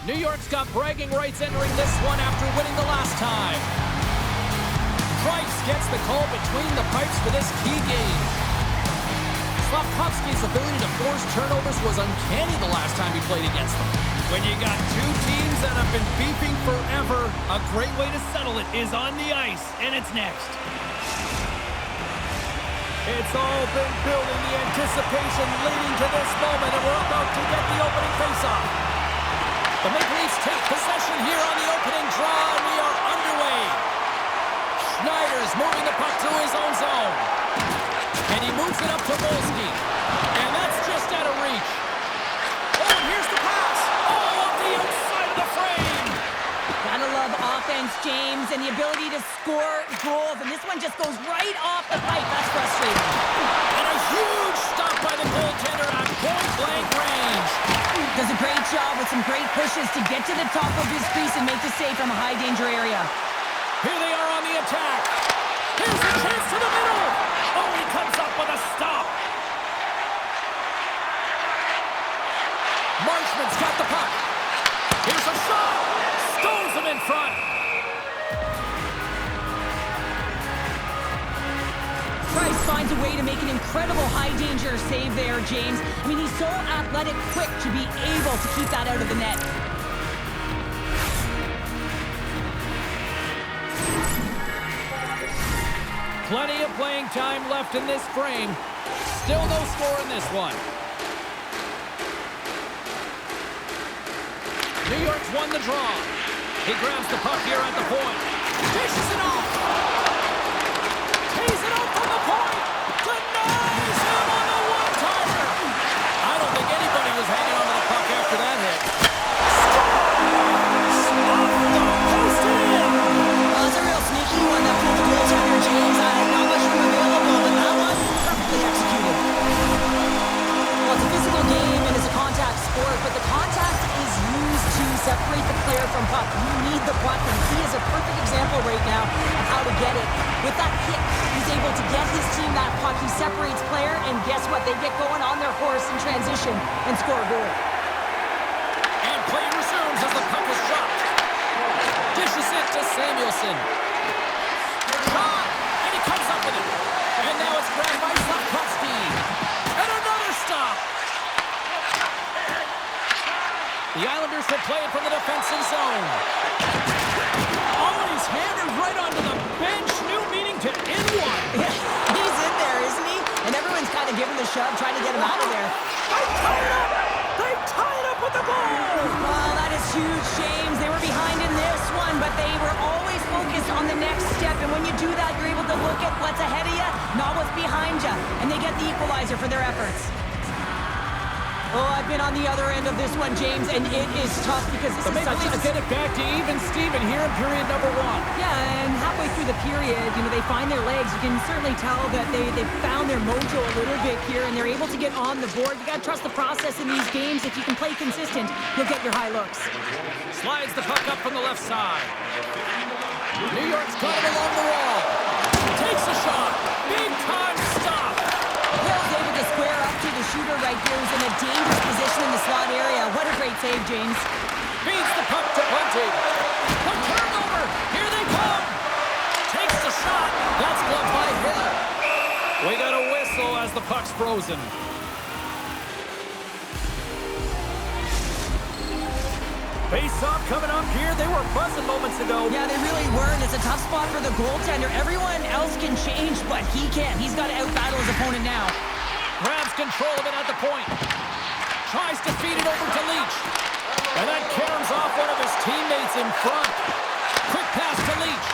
New York's got bragging rights entering this one after winning the last time. Price gets the call between the pipes for this key game. Slafkovsky's ability to force turnovers was uncanny the last time he played against them. When you got two teams that have been beefing forever, a great way to settle it is on the ice, and it's next. It's all been building, the anticipation leading to this moment, and we're about to get the opening faceoff. The Maple Leafs take possession here on the opening draw, and we are underway. Schneider's moving the puck through his own zone. And he moves it up to Volsky. And that's just out of reach. Oh, and here's the pass. Oh, off the outside of the frame. Gotta love offense, James, and the ability to score goals. And this one just goes right off the pipe. That's frustrating. And a huge stop by the goaltender at point-blank range. Does a great job with some great pushes to get to the top of his crease and make the save from a high-danger area. Here they are on the attack. Here's a chance to the middle. Oh, he comes up with a stop. Marshman's got the puck. Here's a shot. Stones him in front. Price finds a way to make an incredible high-danger save there, James. I mean, he's so athletic, quick to be able to keep that out of the net. Plenty of playing time left in this frame. Still no score in this one. New York's won the draw. He grabs the puck here at the point. Dishes it off. Tees it up from the point. Denies him on the one-timer. I don't think anybody was hanging on to the puck after that hit. Scores! Off the post in. Well, that's a real sneaky one that pulled the goaltender, James. Not much room available, but that one perfectly executed. Well, it's a physical game and it's a contact sport, but the contact is used to separate the player from puck. You need the puck, and he is a perfect example right now of how to get it. With that kick, he's able to get his team that puck. He separates player, and guess what? They get going on their horse in transition and score a goal. And play resumes as the puck is dropped. Dishes it to Samuelson. Shot! And he comes up with it. And now it's grabbed by Slafkovsky. And another stop! The Islanders will play it from the defensive zone. Oh, and he's handed right onto the bench. New meaning to in one. Yeah, he's in there, isn't he? And everyone's kind of giving the shove, trying to get him out of there. They tie it up! They tie it up with the goal! Well, that is huge, James. They were behind in this one, but they were always focused on the next step. And when you do that, you're able to look at what's ahead of you, not what's behind you. And they get the equalizer for their efforts. Oh, I've been on the other end of this one, James, and it is tough because this The is Maple such Leafs a... get it back to even Steven here in period number one. Yeah, and halfway through the period, they find their legs. You can certainly tell that they found their mojo a little bit here, and they're able to get on the board. You got to trust the process in these games. If you can play consistent, you'll get your high looks. Slides the puck up from the left side. New York's got it along the wall. Takes a shot. Big time stop. Hill's able to square up to the shooter right here, who's in a dangerous position in the slot area. What a great save, James. Feeds the puck to Bunting. The turnover. Here they come. Takes the shot. That's blocked by Hill. We got a whistle as the puck's frozen. Face-off coming up here. They were buzzing moments ago. Yeah, they really were, and it's a tough spot for the goaltender. Everyone else can change, but he can't. He's got to out-battle his opponent now. Grabs control of it at the point. Tries to feed it over to Leach. And that caroms off one of his teammates in front. Quick pass to Leach.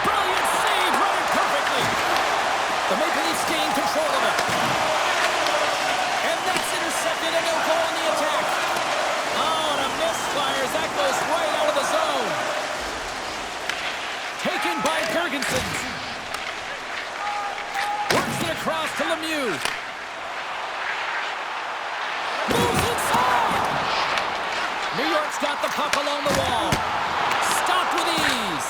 Brilliant save, running perfectly. The Maple Leafs gain control of it. And that's intercepted, and they'll go on the attack. Oh, and a misfire as that goes right out of the zone. Taken by Gergensen. Works it across to Lemieux. Moves inside. New York's got the puck along the wall. Stopped with ease.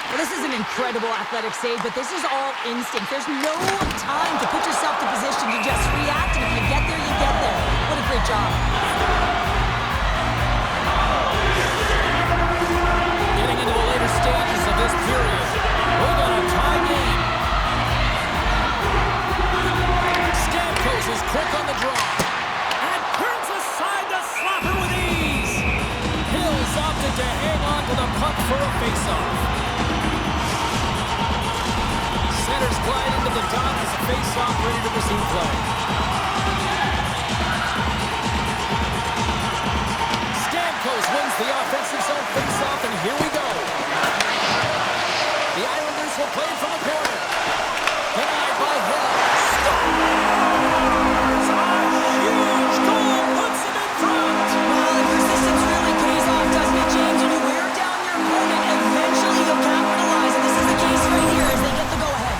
Well, this is an incredible athletic save, but this is all instinct. There's no time to put yourself to position to just react, and if you get there, you get there. What a great job. for a face-off. Centers glide into the dot as a face-off ready to resume play. Stamkos wins the offensive zone face-off, and here we go. The Islanders will play from the corner. Denied by Hill. Scores! A huge goal puts them in front. Well, if your systems really pays off, doesn't it, James? And you wear down your opponent, eventually you'll capitalize. And this is the case right here as they get the go-ahead.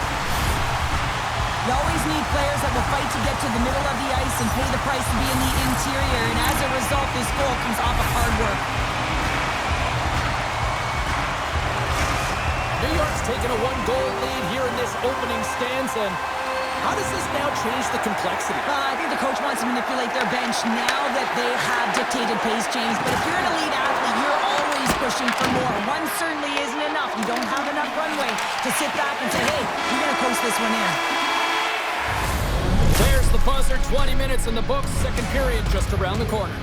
You always need players that will fight to get to the middle of the ice and pay the price to be in the interior. And as a result, this goal comes off of hard work. New York's taken a one-goal lead here in this opening stanza. And how does this now change the complexity? I think the coach wants to manipulate their bench now that they have dictated pace, James. But if you're an elite athlete, you're always pushing for more. One certainly isn't enough. You don't have enough runway to sit back and say, hey, you're going to coast this one in. There's the buzzer. 20 minutes in the books. Second period just around the corner.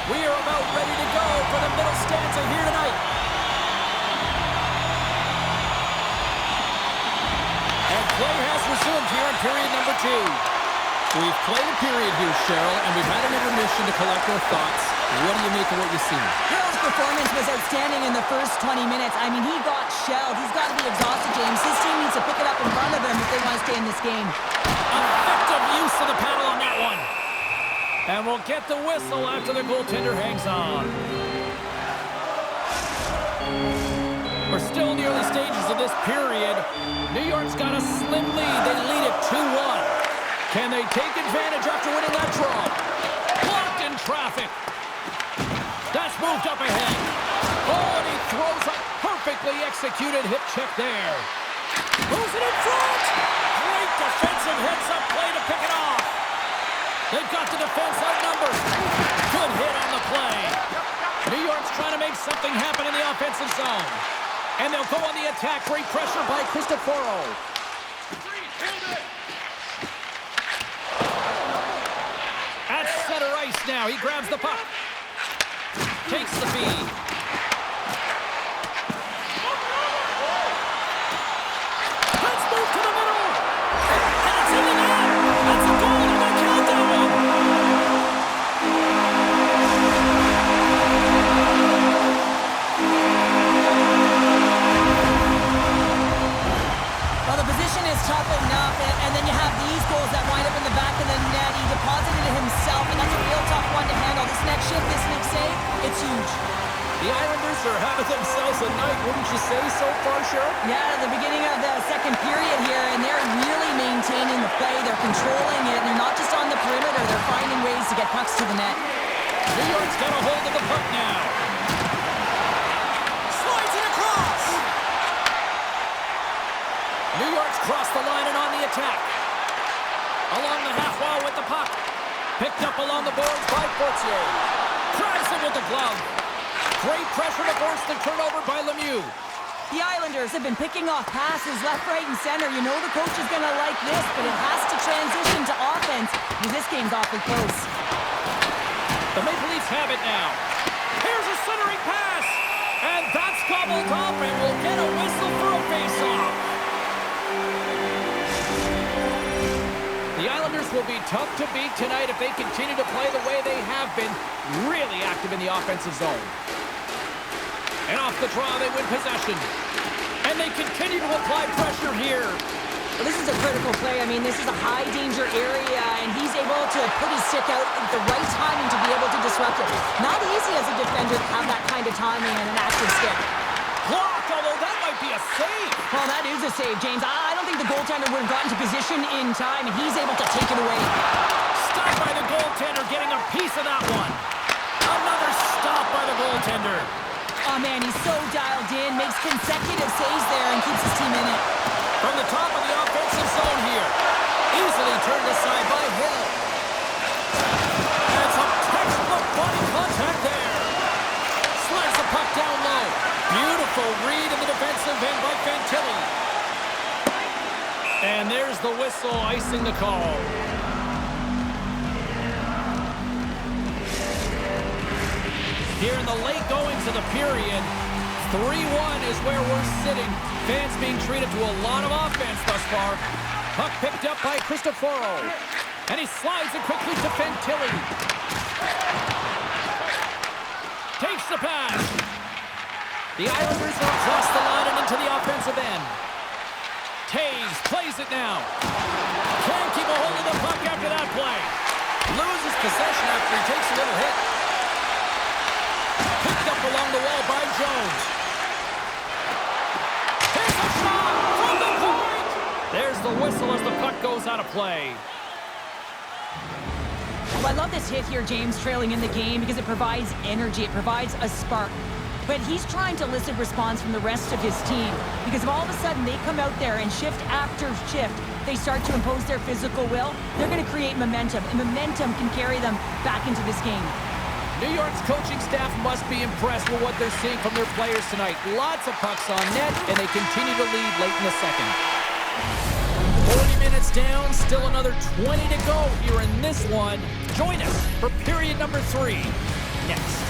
We are about ready to go for the middle stanza here tonight. And play has resumed here in period number 2. We've played a period here, Cheryl, and we've had an intermission to collect our thoughts. What do you make of what you've seen? Hill's performance was outstanding in the first 20 minutes. I mean, he got shelled. He's got to be exhausted, James. His team needs to pick it up in front of him if they want to stay in this game. Effective use of the paddle on that one. And we'll get the whistle after the goaltender hangs on. We're still in the early stages of this period. New York's got a slim lead. They lead it 2-1. Can they take advantage after winning that draw? Blocked in traffic. That's moved up ahead. Oh, and he throws a perfectly executed hip check there. Moves it in front. Great defensive heads-up play to pick it off. They've got the defense outnumbered. Good hit on the play. New York's trying to make something happen in the offensive zone. And they'll go on the attack. Great pressure by Cristoforo. At center ice now. He grabs the puck. Takes the feed. Let's move to the middle. And it's in the net. That's a goal. I'm going to count that one. Well, the position is tough enough, and then you have these goals that wind up in the back of the net. He deposited it himself, and that's a real tough one to handle. This next shift, this next save, it's huge. The Islanders are having themselves a night, wouldn't you say, so far, Cheryl? Yeah, at the beginning of the second period here, and they're really maintaining the play. They're controlling it, and they're not just on the perimeter. They're finding ways to get pucks to the net. New York's got a hold of the puck now. Slides it across. New York's crossed the line and on the attack. Along the half wall with the puck. Picked up along the boards by Fortier. Grabs it with the glove. Great pressure to force the turnover by Lemieux. The Islanders have been picking off passes left, right, and center. You know the coach is going to like this, but it has to transition to offense because this game's awfully close. The Maple Leafs have it now. Here's a centering pass. And that's gobbled up, and we'll get a whistle for a face-off. The Islanders will be tough to beat tonight if they continue to play the way they have been, really active in the offensive zone. And off the draw, they win possession. And they continue to apply pressure here. Well, this is a critical play. I mean, this is a high-danger area, and he's able to put his stick out at the right timing to be able to disrupt it. Not easy as a defender to have that kind of timing and an active stick. a save. Well, that is a save, James. I don't think the goaltender would have gotten to position in time, and he's able to take it away. Stopped by the goaltender, getting a piece of that one. Another stop by the goaltender. Oh, man, he's so dialed in, makes consecutive saves there, and keeps his team in it. From the top of the offensive zone here. Easily turned aside by Hill. And some textbook body contact there. Slides the puck down low. Beautiful read in the defensive end by Fantilli. And there's the whistle icing the call. Here in the late goings of the period, 3-1 is where we're sitting. Fans being treated to a lot of offense thus far. Puck picked up by Cristoforo. And he slides it quickly to Fantilli. Takes the pass. The Islanders are across the line and into the offensive end. Taves plays it now. Can't keep a hold of the puck after that play. Loses possession after he takes a little hit. Picked up along the wall by Jones. Here's a shot from the point. There's the whistle as the puck goes out of play. Well, I love this hit here, James, trailing in the game, because it provides energy. It provides a spark. But he's trying to elicit response from the rest of his team, because if all of a sudden they come out there and shift after shift, they start to impose their physical will, they're going to create momentum, and momentum can carry them back into this game. New York's coaching staff must be impressed with what they're seeing from their players tonight. Lots of pucks on net, and they continue to lead late in the second. 40 minutes down, still another 20 to go here in this one. Join us for period number 3 next.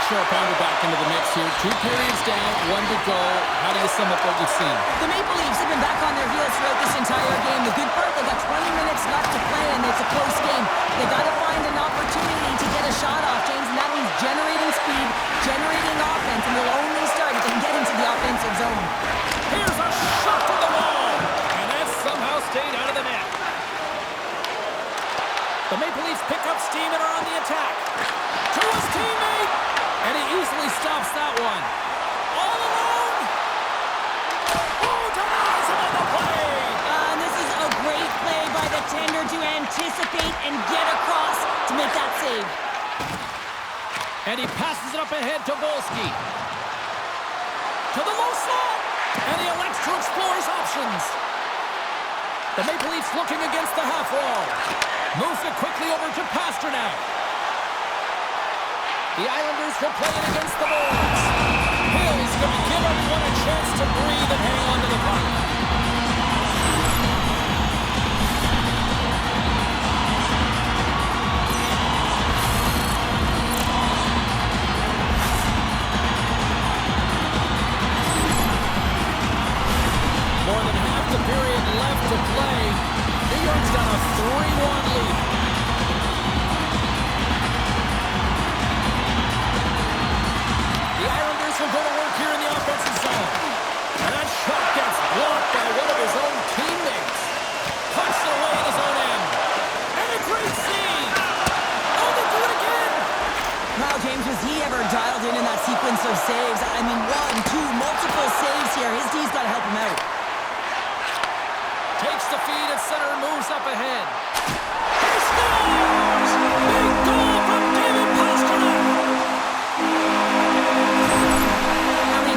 Pounder back into the mix here. 2 periods down, 1 to go. How do you sum up what you've seen? The Maple Leafs have been back on their heels throughout this entire game. The good part, they got 20 minutes left to play, and it's a close game. They got to find an opportunity to get a shot off, James, and that means generating speed, generating offense, and they'll only start if they can get into the offensive zone. Here's a shot from the wall, and that somehow stayed out of the net. The Maple Leafs pick up steam and are on the attack. To his teammate! And he easily stops that one. All alone! Oh, denies him on the play! And this is a great play by the tender to anticipate and get across to make that save. And he passes it up ahead to Volsky. To the low slot! And he elects to explore his options. The Maple Leafs looking against the half wall. Moves it quickly over to Pasternak. The Islanders will play it against the boards. Hill's going to give everyone a chance to breathe and hang on to the puck. More than half the period left to play. New York's got a 3-1 lead. Will go to work here in the offensive zone. And that shot gets blocked by one of his own teammates. Puts it away at his own end. And a great save. Oh, they do it again. Wow, James, was he ever dialed in that sequence of saves? I mean, 1, 2, multiple saves here. His D's got to help him out. Takes the feed at center and moves up ahead. He scores! Big goal from David Pasternak.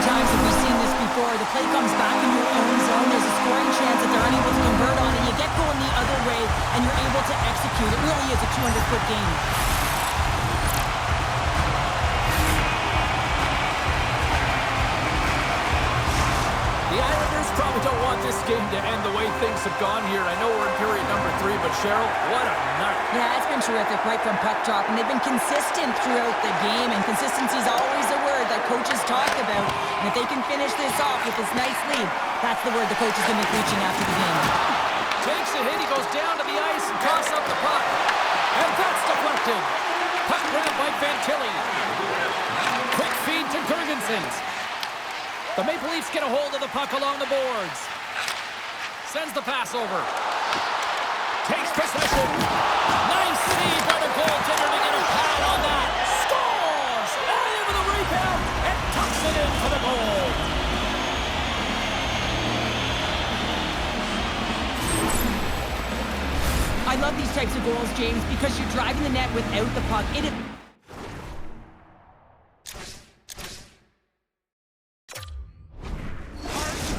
Times have we seen this before? The play comes back in your own zone. There's a scoring chance that they're unable to convert on it. You get going the other way, and you're able to execute. It really is a 200-foot game. The Islanders want this game to end the way things have gone here. I know we're in period number 3, but Cheryl, what a night. Yeah, it's been terrific right from puck drop, and they've been consistent throughout the game, and consistency is always a word that coaches talk about. And if they can finish this off with this nice lead, that's the word the coach is going to be preaching after the game. Takes a hit, he goes down to the ice and tosses up the puck. And that's deflected. Puck grabbed by Fantilli. Quick feed to Gergensons. The Maple Leafs get a hold of the puck along the boards. Sends the pass over. Takes possession. Nice save by the goaltender to get a pad on that. Scores! All over the rebound and tucks it in for the goal. I love these types of goals, James, because you're driving the net without the puck. It is...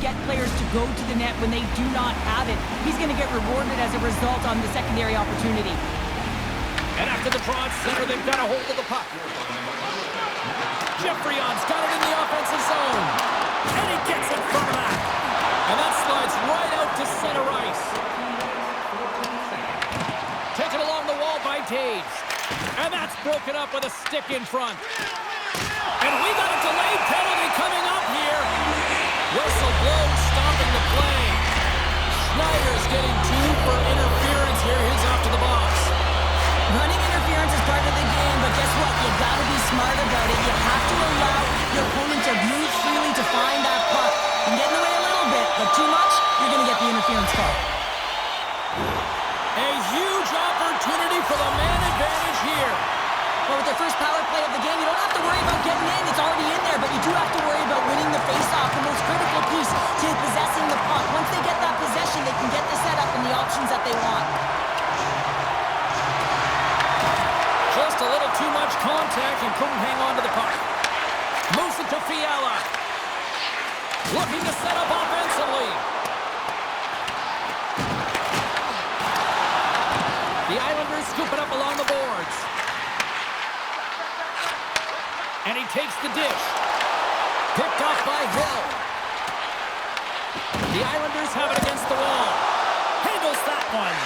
get players to go to the net when they do not have it. He's going to get rewarded as a result on the secondary opportunity. And after the draw at center, they've got a hold of the puck. Jeffreyon's got it in the offensive zone. And he gets in front of that. And that slides right out to center ice. Taken along the wall by Taves. And that's broken up with a stick in front. And we got a delayed penalty coming up here. Whistle blown, stopping the play. Schneider's getting 2 for interference here. He's off to the box. Running interference is part of the game, but guess what? You gotta be smart about it. You have to allow your opponent to move freely to find that puck. And get in the way a little bit, but too much, you're gonna get the interference call. A huge opportunity for the man advantage here. But with their first power play of the game, you don't have to worry about getting in. It's already in there, but you do have to worry about winning the faceoff, the most critical piece to possessing the puck. Once they get that possession, they can get the setup and the options that they want. Just a little too much contact and couldn't hang on to the puck. Moves it to Fiala. Looking to set up offensively. The Islanders scoop it up along the boards. And he takes the dish. Picked off by Hill. The Islanders have it against the wall. Handles that one.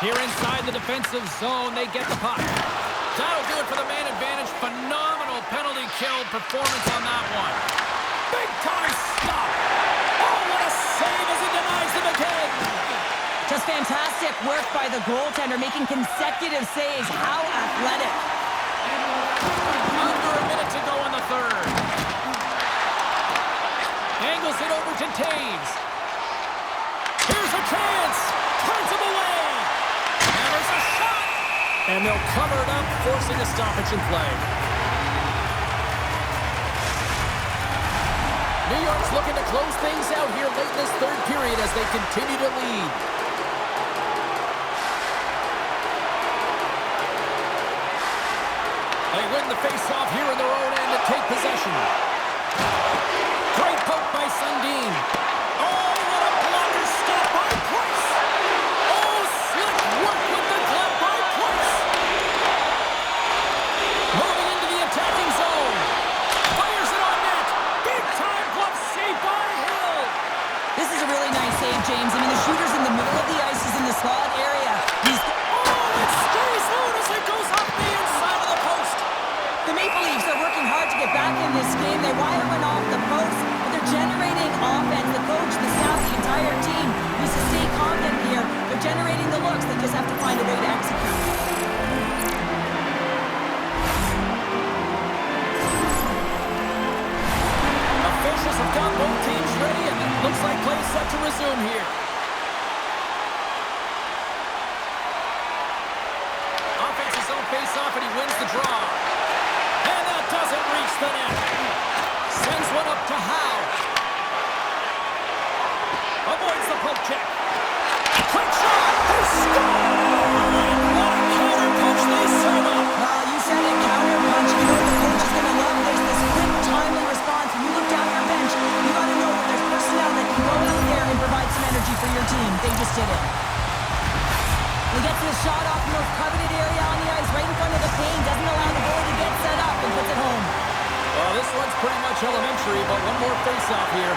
Here inside the defensive zone, they get the puck. That'll do it for the man advantage. Phenomenal penalty kill performance on that one. Big time stop. Oh, what a save as he denies them again. Just fantastic work by the goaltender, making consecutive saves. How athletic. Under a minute to go in the third. Angles it over to Taves. Here's a chance. Turns him away. And there's a shot. And they'll cover it up, forcing a stoppage in play. New York's looking to close things out here late in this third period as they continue to lead. They win the face-off here in their own end to take possession. Great poke by Sundin. Oh, what a blunder stop by Price. Oh, slick work with the glove by Price. Moving into the attacking zone. Fires it on net. Big-time glove save by Hill. This is a really nice save, James. I mean, the shooter's in the middle of the ice. He's in the slot area. It stays out as it goes up the inside of the post. The Maple Leafs are working hard to get back in this game. They wire one off the post, but they're generating offense. The coach, the staff, the entire team needs to stay confident here. They're generating the looks. They just have to find a way to execute. Officials have got both teams ready, and it looks like play set to resume here. Offense's own face-off, and he wins the draw. And that doesn't reach the net. Sends one up to Howe. Avoids the poke check. Quick shot. They score! What a counter punch they serve up. You said it, counter punch. You know the coach is going to love this quick, timely response. When you look down your bench, you got to know that there's personnel that can go out there and provide some energy for your team. They just did it. He gets his shot off the most coveted area on the ice, right in front of the paint. Doesn't allow the goalie to get set up and puts it home. Well, this one's pretty much elementary, but one more face-off here.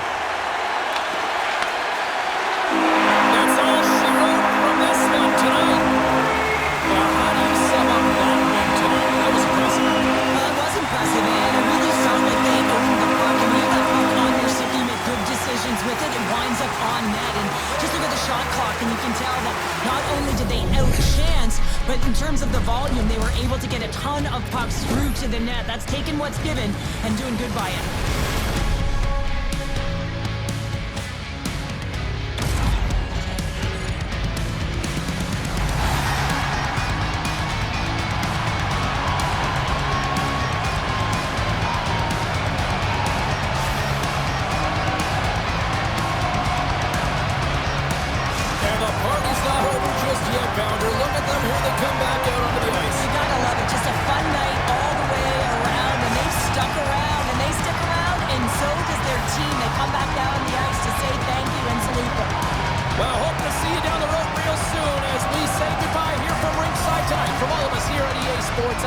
the net. That's taking what's given and doing good by it.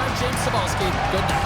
I'm James Cebulski. Good night.